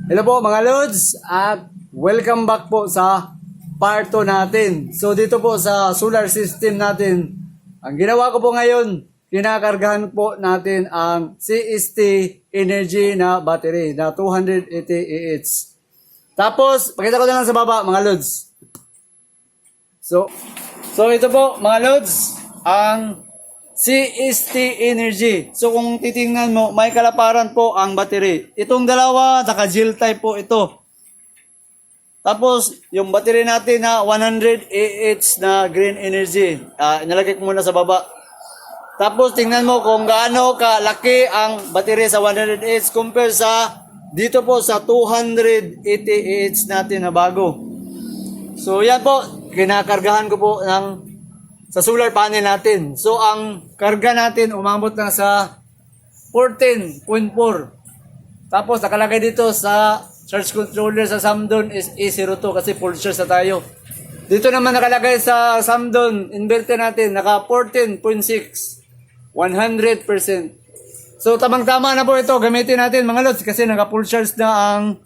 Hello po mga Lods at welcome back po sa part 2 natin. So dito po sa solar system natin, ang ginawa ko po ngayon, kinakargahan po natin ang CST Energy na battery na 280 AH. Tapos, pakita ko na lang sa baba mga Lods. So ito po mga Lods, ang CST Energy. So kung titingnan mo, may kalaparan po ang battery. Itong dalawa, naka-gel type po ito. Tapos, yung battery natin na 100 AH na green energy. Inalagay ko muna sa baba. Tapos, tingnan mo kung gaano kalaki ang battery sa 100 AH compare sa dito po sa 280 AH natin na bago. So, yan po. Kinakargahan ko po ng sa solar panel natin. So, ang karga natin umabot na sa 14.4. Tapos, nakalagay dito sa charge controller sa Samdon is A02 kasi full charge na tayo. Dito naman nakalagay sa Samdon inverter natin, naka 14.6. 100%. So, tamang-tama na po ito. Gamitin natin mga Lods kasi naka full charge na ang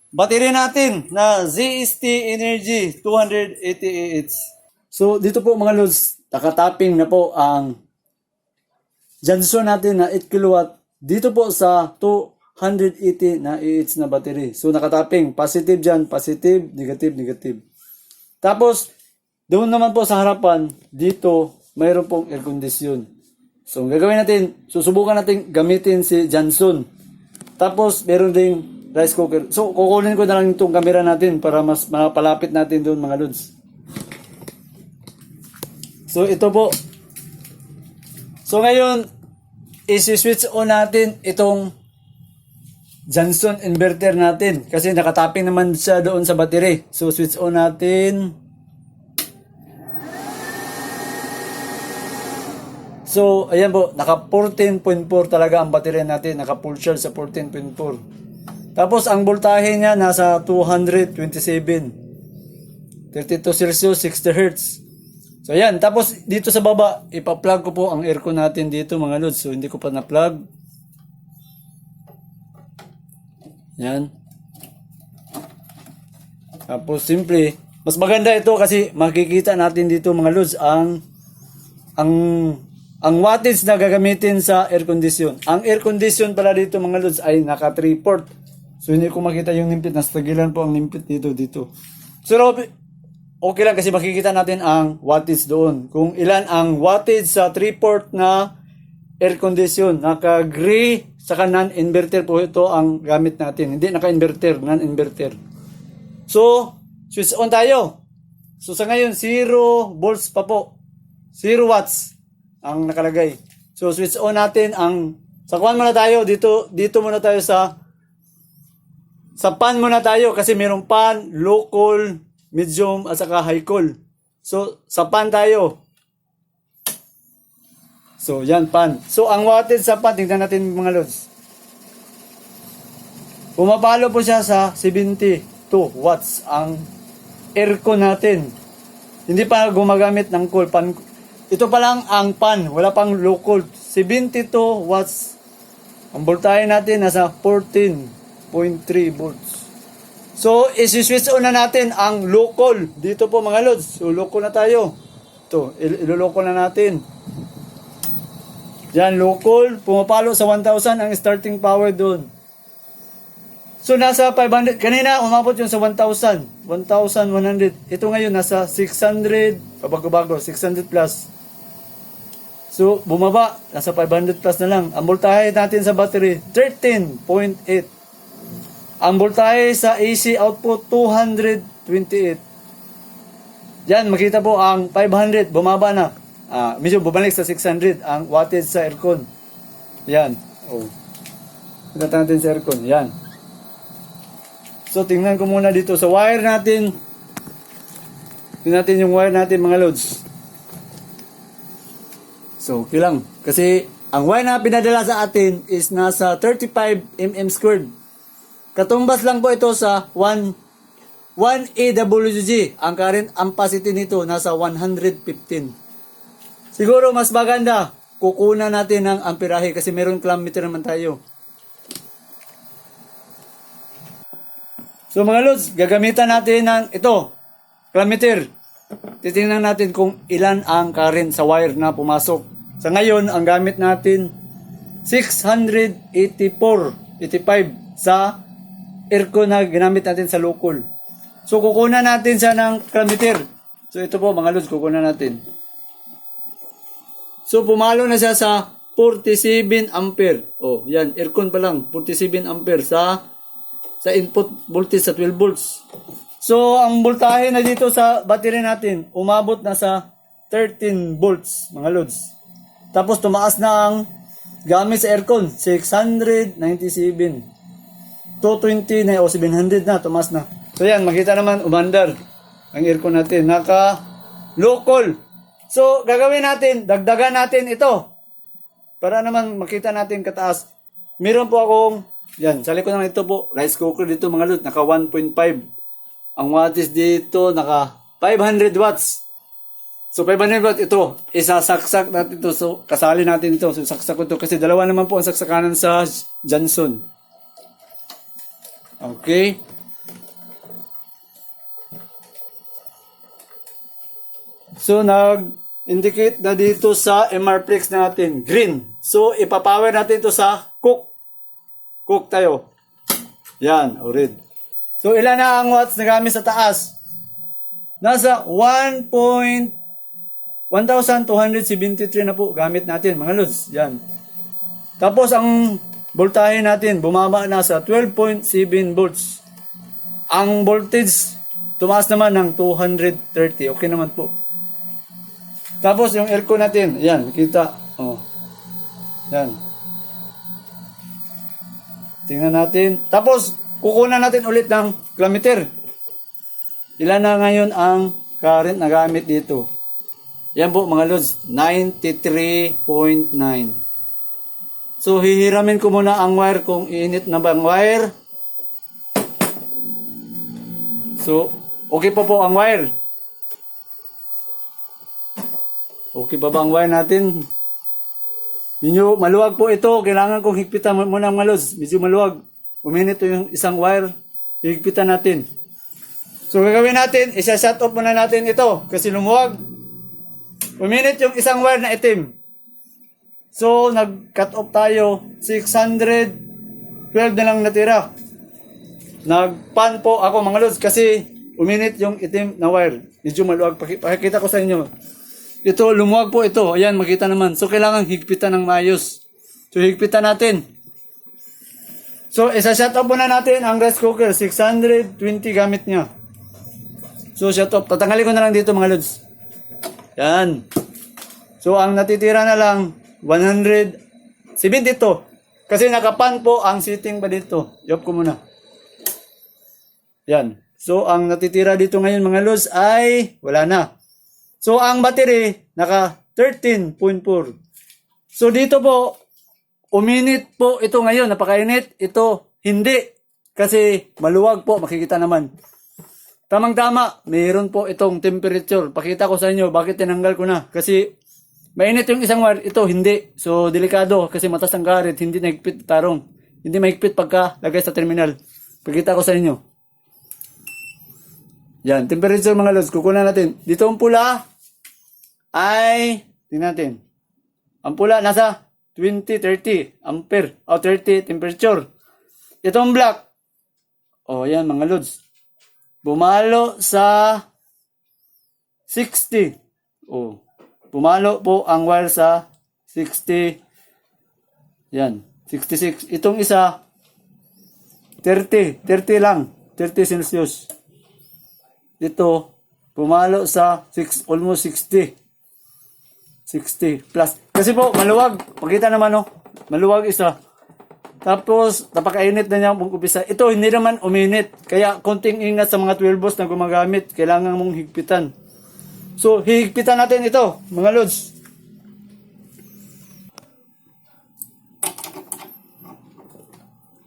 battery natin na ZST Energy 280 AH. So, dito po mga Lods, nakatapping na po ang Johnson natin na 8 kW dito po sa 280 na AH na battery. So, nakatapping. Positive dyan, positive, negative, negative. Tapos, doon naman po sa harapan, dito, mayroon pong air condition. So, ang gagawin natin, susubukan natin gamitin si Johnson. Tapos, meron ding rice cooker. So, kukunin ko na lang itong camera natin para mas mapalapit natin doon mga Lods. So, ito po. So, ngayon, isi-switch on natin itong Johnson inverter natin. Kasi nakatapping naman siya doon sa battery. So, switch on natin. So, ayan po. Naka 14.4 talaga ang battery natin. Naka full charge sa 14.4. Tapos, ang voltahe niya nasa 227. 32 Celsius, 60 Hz. So, ayan. Tapos, dito sa baba, ipa-plug ko po ang aircon natin dito, mga Lods. So, hindi ko pa na-plug. Yan. Tapos, simple. Mas maganda ito kasi makikita natin dito, mga Lods, ang wattage na gagamitin sa air condition. Ang air condition pala dito, mga Lods, ay naka 3-port. So, hindi ko makita yung limpit. Nastagilan po ang limpit dito. So, okay lang kasi makikita natin ang wattage doon. Kung ilan ang wattage sa 3-port na air condition. Naka-gray saka non-inverter po ito ang gamit natin. Hindi naka-inverter, non-inverter. So, switch on tayo. So, sa ngayon, 0 volts pa po. 0 watts ang nakalagay. So, switch on natin ang... Sakuan muna tayo. Dito muna tayo sa pan muna tayo kasi mayroong pan, low call, medium at saka high call. So, sa pan tayo. So, yan pan. So, ang wattage sa pan, tingnan natin mga Lods. Pumapalo po siya sa 72 watts ang aircon natin. Hindi pa gumagamit ng cool pan. Ito pa lang ang pan, wala pang low cold. 72 watts. Ang voltahe natin nasa 14.3 volts. So, isi-switch on na natin ang local. Dito po mga Lods. So, local na tayo. Ito, ilolocal na natin. Yan, local. Pumapalo sa 1,000 ang starting power doon. So, nasa 500. Kanina, umabot yun sa 1,000. 1,100. Ito ngayon, nasa 600. Pabago-bago, 600 plus. So, bumaba. Nasa 500 plus na lang. Ang voltahe natin sa battery, 13.8. Ang voltahe sa AC output 228. Yan, makita po ang 500 bumaba na. Medyo bumalik sa 600 ang wattage sa aircon. Yan. Oh. Tingnan natin sa aircon. Yan. So, tingnan ko muna dito sa wire natin. Tingnan natin yung wire natin mga Lods. So, okay lang. Kasi, ang wire na pinadala sa atin is nasa 35 mm squared. Katumbas lang po ito sa 1 AWG. Ang current ampacity nito nasa 115. Siguro mas maganda kukunan natin ng amperahe kasi meron kilometer naman tayo. So mga lods, gagamitan natin ng ito, kilometer. Titingnan natin kung ilan ang current sa wire na pumasok. Sa ngayon, ang gamit natin 684.85 sa aircon na ginamit natin sa local. So kukunan natin siya ng kilometer. So ito po mga lods, kukunan natin. So pumalo na siya sa 47 ampere. Oh, yan, aircon pa lang, 47 ampere sa input voltage sa 12 volts. So, ang voltahe na dito sa battery natin, umabot na sa 13 volts, mga lods. Tapos, tumaas na ang gamit sa aircon, 697. 220 na o 700 na, tumaas na. So, yan, makita naman, umandar ang aircon natin. Naka-local. So, gagawin natin, dagdagan natin ito. Para naman makita natin kataas. Meron po akong yan, sa likod naman ito po, rice cooker dito mga lods, naka 1.5. Ang wattage dito, naka 500 watts. So 500 watts ito, isasaksak natin ito. So kasali natin ito, so saksak ko ito. Kasi dalawa naman po ang saksakanan sa Johnson. Okay. So nag-indicate na dito sa MRPX natin, green. So ipapower natin ito sa cook tayo. Yan, red. So, ilan na ang watts na gamit sa taas? Nasa 1,273 na po gamit natin, mga lods. Yan. Tapos, ang voltahe natin, bumaba na sa 12.7 volts. Ang voltage, tumaas naman ng 230. Okay naman po. Tapos, yung aircon natin, yan, kita. Oh. Yan. Tingnan natin. Tapos, kukunan natin ulit ng kilometer. Ilan na ngayon ang current na gamit dito? Yan po mga lods, 93.9. So, hihiramin ko muna ang wire kung iinit na ba ang wire. So, okay pa po ang wire. Okay pa ba ang wire natin? Medyo maluwag po ito. Kailangan kong higpitan muna mga lods. Medyo maluwag. Uminit ito yung isang wire. Higpitan natin. So gagawin natin, isa-shut off muna natin ito. Kasi lumuwag. Uminit yung isang wire na itim. So nag-cut off tayo. 612 na lang natira. Nag-pan po ako mga lods. Kasi uminit yung itim na wire. Medyo maluwag. Pakikita ko sa inyo. Ito, lumuwag po ito. Ayan, makita naman. So, kailangan higpitan ng maayos. So, higpitan natin. So, isa-shut off muna natin ang rice cooker. 620 gamit niya. So, shut off. Tatanggalin ko na lang dito mga lods. Yan. So, ang natitira na lang, 172. Kasi nakapan po ang setting pa dito. Yop ko muna. Yan. So, ang natitira dito ngayon mga lods ay wala na. So, ang battery, naka 13.4. So, dito po, uminit po ito ngayon. Napakainit. Ito, hindi. Kasi maluwag po, makikita naman. Tamang-tama, mayroon po itong temperature. Pakita ko sa inyo, bakit tinanggal ko na. Kasi, mainit yung isang wire. Ito, hindi. So, delikado. Kasi matas ang karet. Hindi mahigpit tarong. Hindi mahigpit pagka lagay sa terminal. Pakita ko sa inyo. Yan, temperature mga lods. Kukunan natin. Dito ang pula ay, tingnan natin. Ang pula nasa 20-30 ampere o 30 temperature. Itong black, o yan mga lods, bumalo sa 60. O, bumalo po ang wire sa 60. Yan, 66. Itong isa, 30 lang, 30 Celsius. Ito, bumalo sa almost 60. 60 plus. Kasi po, maluwag. Pakita naman, no? Maluwag isa. Tapos, napakainit na niya pong upisa. Ito, hindi naman uminit. Kaya, konting ingat sa mga 12 volts na gumagamit. Kailangan mong higpitan. So, higpitan natin ito, mga lods.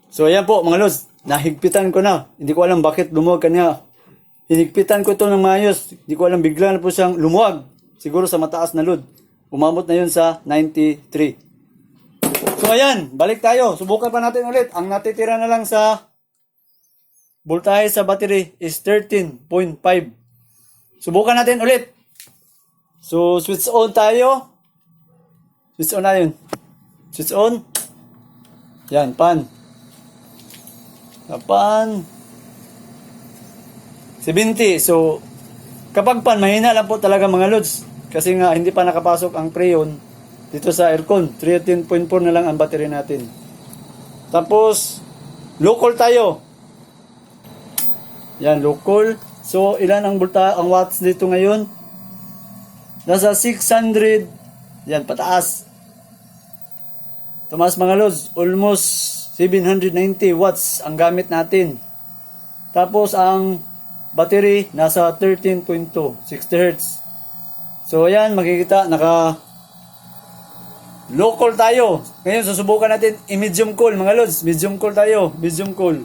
So, ayan po, mga lods. Nahigpitan ko na. Hindi ko alam bakit lumuwag kanya. Hinigpitan ko ito ng maayos. Hindi ko alam, bigla na po siyang lumuwag. Siguro sa mataas na load. Umabot na yun sa 93. So ayan, balik tayo. Subukan pa natin ulit. Ang natitira na lang sa voltahe sa battery is 13.5. Subukan natin ulit. So, switch on tayo. Switch on na yun. Switch on. Yan, pan. Pan. 70. So, kapag pan, mahina lang po talaga mga lods. Kasi nga, hindi pa nakapasok ang preon dito sa aircon. 13.4 na lang ang battery natin. Tapos, local tayo. Yan, local. So, ilan ang ang watts dito ngayon? Nasa 600. Yan, pataas. Tumaas mga lods. Almost 790 watts ang gamit natin. Tapos, ang battery, nasa 13.2. 60 Hz. So, yan, makikita, local tayo. Ngayon, susubukan natin i-medium cool, mga lods. Medium cool tayo. Medium cool.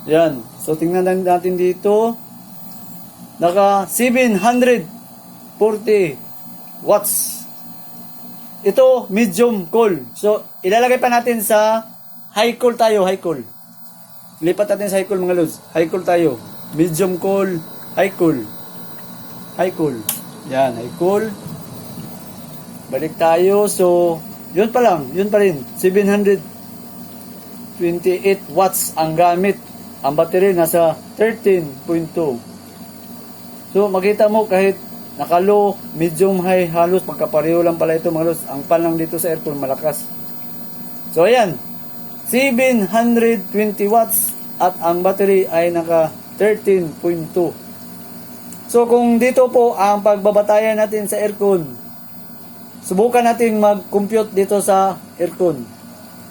Yan. So, tingnan natin dito. Naka 740 watts. Ito, medium cool. So, ilalagay pa natin sa high cool tayo. High cool. Lipat natin sa high cool, mga lods. High cool tayo. Medium cool. High cool. High cool. Yan, high cool. Balik tayo. So, yun pa lang. Yun pa rin. 728 watts ang gamit. Ang battery nasa 13.2. So, makita mo kahit naka-low, medium, high, halos magkapareho lang pala ito mga lods. Ang pan lang dito sa aircon malakas. So, ayan. 720 watts at ang battery ay naka 13.2. So, kung dito po ang pagbabatayan natin sa aircon, subukan natin mag-compute dito sa aircon.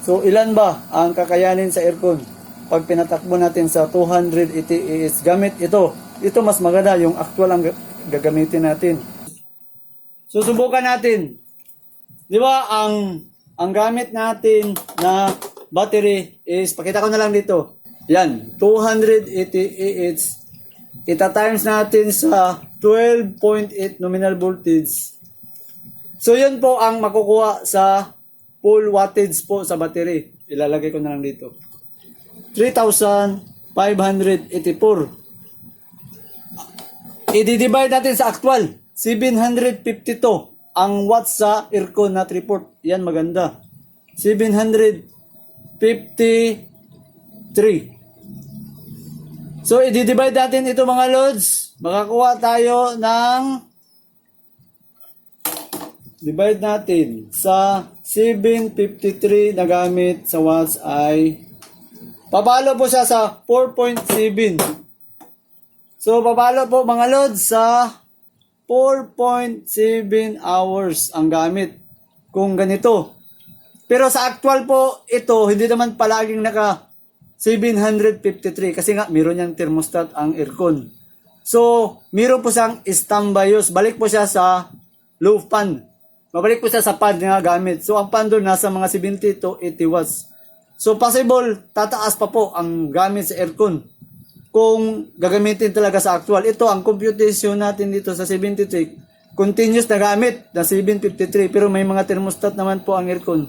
So, ilan ba ang kakayanin sa aircon? Pag pinatakbo natin sa 280 AS, gamit ito. Ito mas maganda, yung actual ang gagamitin natin. So, subukan natin. Di ba, ang gamit natin na battery is, pakita ko na lang dito. Yan, 280 AH. Ita-times natin sa 12.8 nominal voltage. So, yun po ang makukuha sa full wattage po sa battery. Ilalagay ko na lang dito. 3,584. I-divide natin sa actual. 752 ang watts sa aircon na report. Yan, maganda. 753. So, i-divide natin ito mga lods. Makakuha tayo ng divide natin sa 753 na gamit sa watts ay papalo po siya sa 4.7. So, papalo po mga lods sa 4.7 hours ang gamit kung ganito. Pero sa actual po, ito hindi naman palaging naka 753 kasi nga meron niyang thermostat ang aircon. So, meron po siyang standby use. Balik po siya sa low fan. Babalik po siya sa pad nga gamit. So, ang pan doon nasa mga 70 to 80 watts. So, possible, tataas pa po ang gamit sa aircon. Kung gagamitin talaga sa actual. Ito, ang computation natin dito sa 73, continuous na gamit na 753. Pero may mga thermostat naman po ang aircon.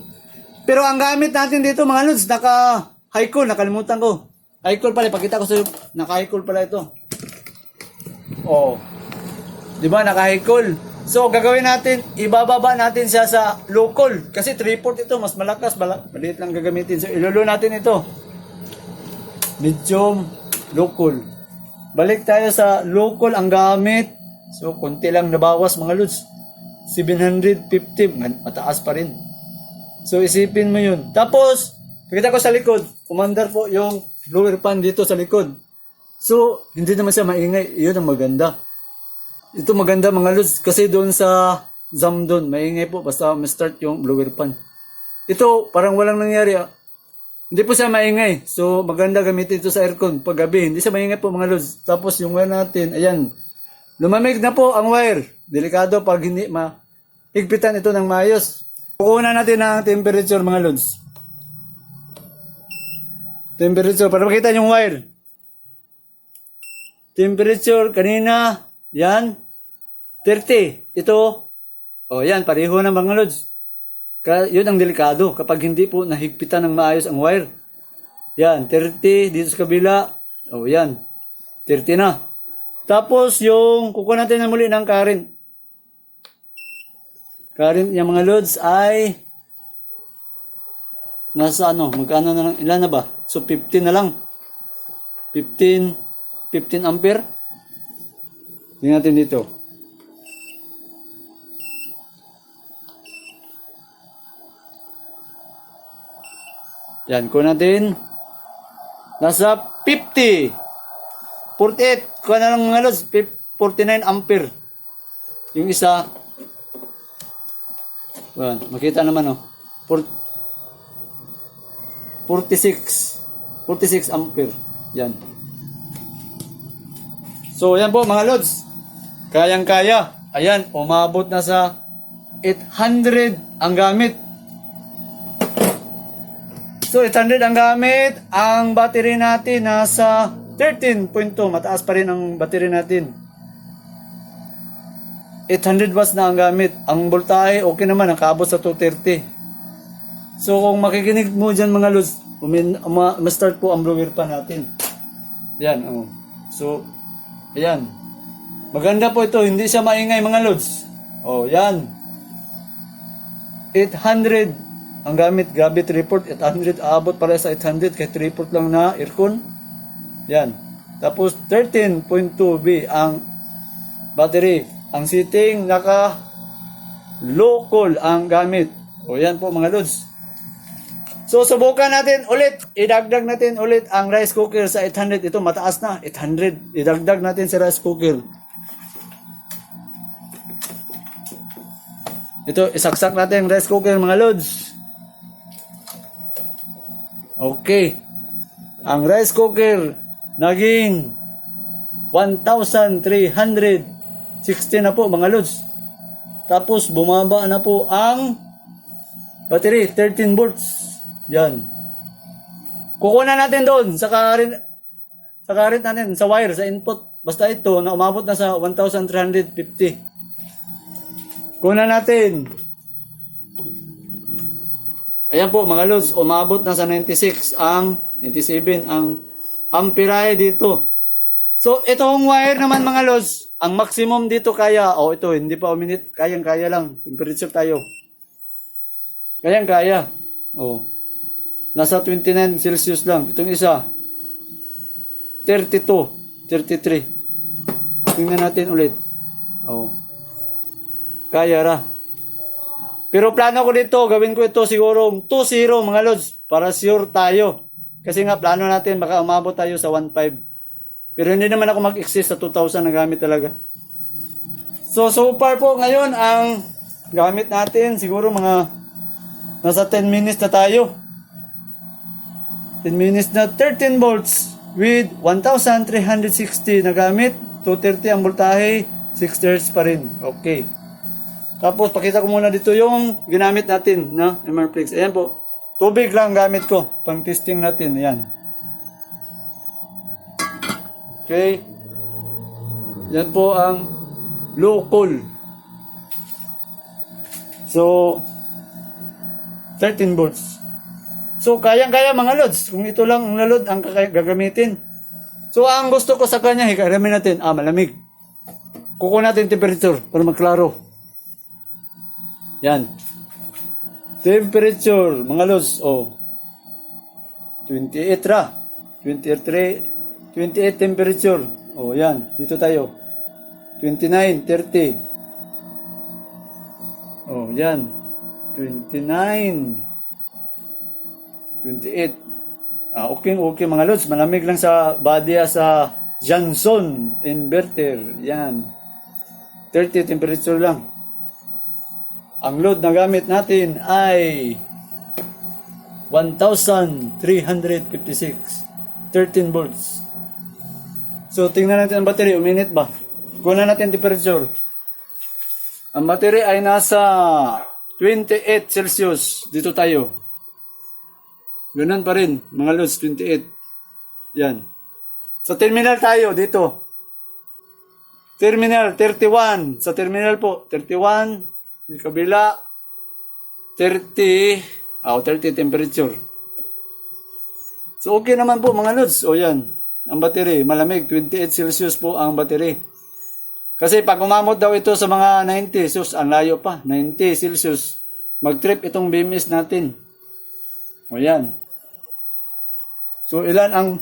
Pero ang gamit natin dito, mga lods, naka high cool. Nakalimutan ko. High cool pala. Pakita ko sa iyo. Naka high cool pala ito. Oh. Diba, naka high cool. So, gagawin natin, ibababa natin siya sa local. Kasi 3-port ito, mas malakas. Maliit lang gagamitin. So, ilulo natin ito. Medium, local. Balik tayo sa local ang gamit. So, konti lang nabawas mga lods. 750. Mataas pa rin. So, isipin mo yun. Tapos, pakita ko sa likod. Commander po yung blower fan dito sa likod. So, hindi naman siya maingay. Iyon ang maganda. Ito maganda mga lods kasi doon sa jam doon, maingay po basta ma-start yung blower fan. Ito parang walang nangyari. Hindi po siya maingay. So maganda gamitin ito sa aircon pag gabi. Hindi siya maingay po mga lods. Tapos yung wire natin, ayan. Lumamig na po ang wire. Delikado pag hindi mahigpitan ito ng maayos. Kukunan natin ang temperature mga lods. Temperature para makita yung wire. Temperature kanina yan, 30. Ito, yan, pareho na mga lods. Yun ang delikado kapag hindi po nahigpitan ng maayos ang wire. Yan, 30 dito sa kabila. O yan. 30 na. Tapos yung kukuha natin na muli ng current. Current yung mga loads ay nasa ano, magkano na lang, ilan na ba? So 15 na lang. 15 ampere. Tingnan natin dito. Yan, kuha natin. Nasa 50. 48. Kuha na lang mga lods. 49 ampere. Yung isa. Yan, makita naman oh. 46 ampere. Yan. So, yan po mga lods. Kayang-kaya. Ayan, umabot na sa 800 ang gamit. So, 800 ang gamit. Ang battery natin nasa 13.2. Mataas pa rin ang battery natin. 800 watts na ang gamit. Ang voltahe, okay naman. Nakaabot sa 230. So, kung makikinig mo dyan mga lods, ma-start po ang blower pa natin. Yan. Oh. So, ayan. Maganda po ito. Hindi siya maingay mga lods. Oh, yan. 800 ang gamit, grabe 3-port, 800, aabot pala sa 800, kahit 3-port lang na aircon. Yan. Tapos, 13.2B ang battery. Ang setting, naka local ang gamit. O yan po mga lods. So, subukan natin ulit. Idagdag natin ulit ang rice cooker sa 800. Ito, mataas na. 800. Idagdag natin sa rice cooker. Ito, isaksak natin ang rice cooker mga lods. Okay. Ang rice cooker naging 1,360 na po mga lods. Tapos bumaba na po ang battery, 13 volts. Yan. Kukunan natin doon sa current natin, sa wire, sa input. Basta ito, na umabot na sa 1,350. Kunan natin. Ayan po mga lods, umabot na sa 97 ang amperahe dito. So itong wire naman mga lods, ang maximum dito kaya, ito hindi pa uminit, kayang-kaya lang, temperature tayo. Kayang-kaya. Nasa 29 Celsius lang. Itong isa, 32, 33. Tingnan natin ulit. Kaya ra. Pero plano ko dito, gawin ko ito siguro 2-0 mga lods, para sure tayo. Kasi nga plano natin, baka umabot tayo sa 1.5. Pero hindi naman ako mag-exist sa 2,000 na gamit talaga. So far po ngayon, ang gamit natin, siguro mga nasa 10 minutes na tayo. 10 minutes na 13 volts with 1,360 na gamit. 230 ang voltahe, 6 Hz pa rin. Okay. Tapos, pakita ko muna dito yung ginamit natin na Emerflex. Ayan po. Tubig lang gamit ko. Pang testing natin. Ayan. Okay. Yan po ang local. So, 13 volts. So, kayang-kaya mga loads. Kung ito lang ang load ang gagamitin. So, ang gusto ko sa kanya, hikaramin natin. Malamig. Kukuha natin temperature para magklaro. Yan. Temperature, mga lods, 28 ra. 28 temperature. Yan. Dito tayo. 29, 30. Yan. 29. 28. Okay mga lods. Malamig lang sa badya sa Johnson inverter. Yan. 30 temperature lang. Ang load na gamit natin ay 1,356. 13 volts. So, tingnan natin ang battery. Uminit ba? Kunan natin temperature. Ang battery ay nasa 28 Celsius. Dito tayo. Ganun pa rin. Mga loads, 28. Yan. Sa terminal tayo. Dito. Terminal 31. Sa terminal po. 31. Sa kabila, 30 temperature. So, okay naman po mga lods. Yan. ang battery. Malamig, 28 Celsius po ang battery. Kasi pag umamot daw ito sa mga 90, sus, ang layo pa, 90 Celsius. Mag-trip itong BMS natin. O yan. So ilan ang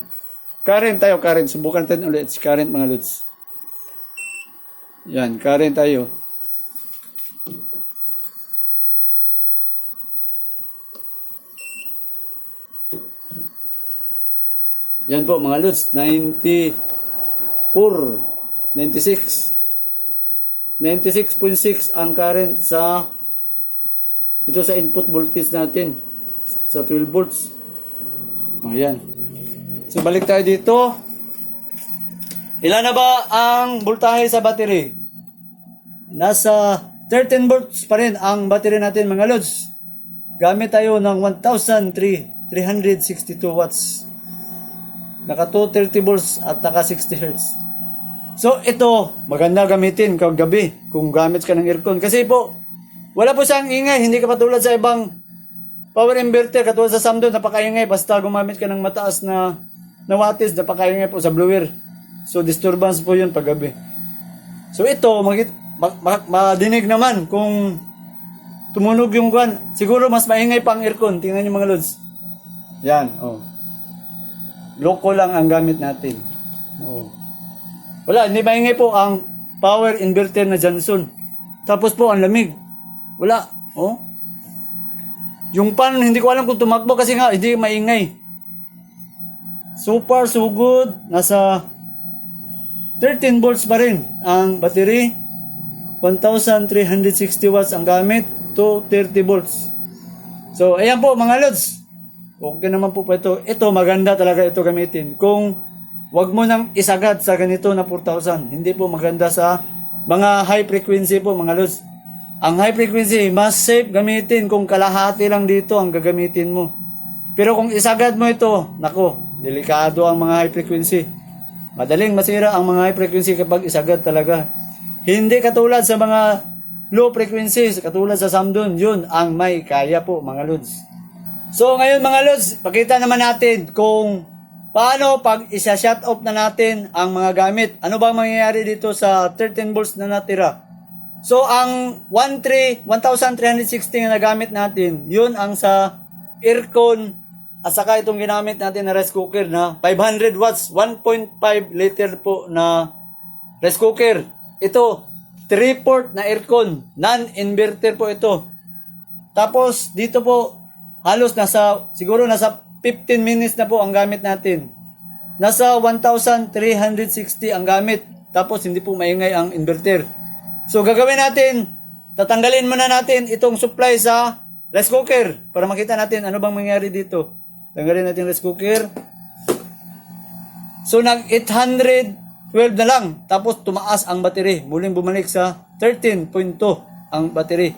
current tayo? Current. Subukan natin ulit. Current mga lods. Yan, current tayo. Yan po mga lods, 94, 96, 96.6 ang current sa dito sa input voltage natin sa 12 volts. O yan. So balik tayo dito. Ilan na ba ang voltahe sa battery? Nasa 13 volts pa rin ang battery natin mga lods. Gamit tayo ng 1,362 watts. Naka 230 volts at naka 60 Hz. So ito, maganda gamitin kagabi kung gamit ka ng aircon. Kasi po, wala po siyang ingay. Hindi ka patulad sa ibang power inverter. Katulad sa Samsung, napakaingay. Basta gumamit ka ng mataas na wattage, napakaingay po sa blower. So disturbance po yun paggabi. So ito, madinig naman kung tumunog yung kwan. Siguro mas maingay pa ang aircon. Tingnan nyo mga lods. Yan, oh. Loko lang ang gamit natin. Oh. Wala, hindi maingay po ang power inverter na Johnson. Tapos po, ang lamig. Wala. Oh. Yung pan, hindi ko alam kung tumakbo kasi nga, hindi maingay. So far, so good. Nasa 13 volts pa rin ang battery. 1,360 watts ang gamit to 30 volts. So, ayan po mga lods. Okay naman po ito. Ito, maganda talaga ito gamitin. Kung wag mo nang isagad sa ganito na 4,000, hindi po maganda sa mga high frequency po mga lods. Ang high frequency, mas safe gamitin kung kalahati lang dito ang gagamitin mo. Pero kung isagad mo ito, nako, delikado ang mga high frequency. Madaling masira ang mga high frequency kapag isagad talaga. Hindi katulad sa mga low frequencies, katulad sa Samsung, yun ang may kaya po mga lods. So ngayon mga lods, pakita naman natin kung paano pag isa-shut off na natin ang mga gamit. Ano bang mangyayari dito sa 13 volts na natira? So ang 1,360 na nagamit natin, yun ang sa aircon at saka itong ginamit natin na rice cooker na 500 watts, 1.5 liter po na rice cooker. Ito, 3-port na aircon, non-inverter po ito. Tapos dito po, halos siguro nasa 15 minutes na po ang gamit natin. Nasa 1,360 ang gamit. Tapos hindi po maingay ang inverter. So gagawin natin, tatanggalin muna natin itong supply sa rice cooker para makita natin ano bang mangyari dito. Tanggalin natin rice cooker. So nag 812 na lang. Tapos tumaas ang battery. Muling bumalik sa 13.2 ang battery.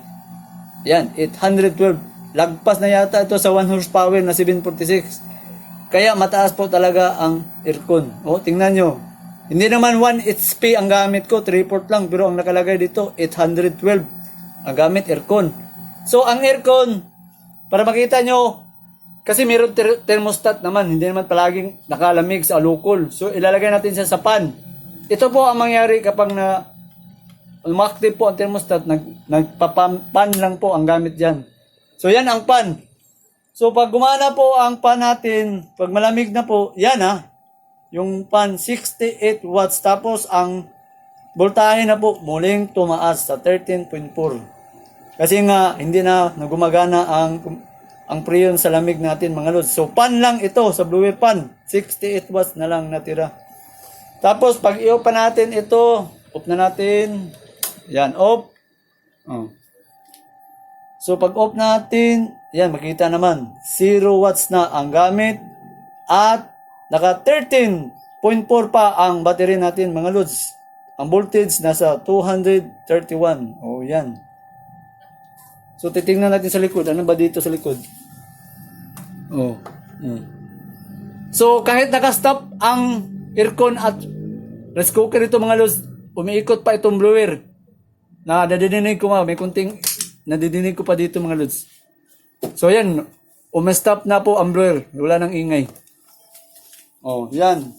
Yan, 812. Lagpas na yata ito sa 1 horsepower na 746. Kaya mataas po talaga ang aircon. O, tingnan nyo. Hindi naman 1 HP ang gamit ko, 3-port lang. Pero ang nakalagay dito, 812 ang gamit aircon. So, ang aircon, para makita nyo, kasi mayroon thermostat naman. Hindi naman palaging nakalamig sa alukol. So, ilalagay natin siya sa pan. Ito po ang mangyari kapag umaktive po ang thermostat, nagpapan lang po ang gamit dyan. So, yan ang pan. So, pag gumana po ang pan natin, pag malamig na po, yan yung pan, 68 watts. Tapos, ang voltahe na po, muling tumaas sa 13.4. Kasi nga, hindi na gumagana ang preyon sa lamig natin, mga lods. So, pan lang ito, sa blower pan. 68 watts na lang natira. Tapos, pag i-off pa natin ito, off na natin. Yan, off. Oh. So, pag off natin, yan, makita naman, 0 watts na ang gamit at naka 13.4 pa ang battery natin, mga lods. Ang voltage nasa 231. Oh, yan. So, titingnan natin sa likod. Ano ba dito sa likod? Oh. So, kahit naka-stop ang aircon at rice cooker ito, mga lods, umiikot pa itong blower. Nadidinig ko may kunting nadidinig ko pa dito, mga lods. So, yan. Umestop na po ang blower. Wala nang ingay. Oh, yan.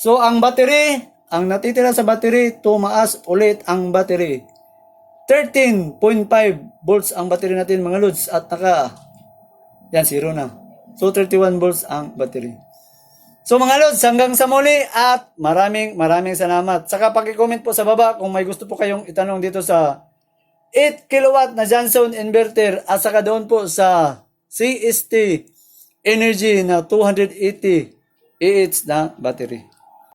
So, ang battery, ang natitira sa battery, tumaas ulit ang battery. 13.5 volts ang battery natin mga lods at yan, zero na. So, 31 volts ang battery. So mga lods, hanggang sa muli at maraming salamat. Saka paki-comment po sa baba kung may gusto po kayong itanong dito sa 8 kilowatt na Johnson inverter at saka doon po sa CST Energy na 280 AH na battery.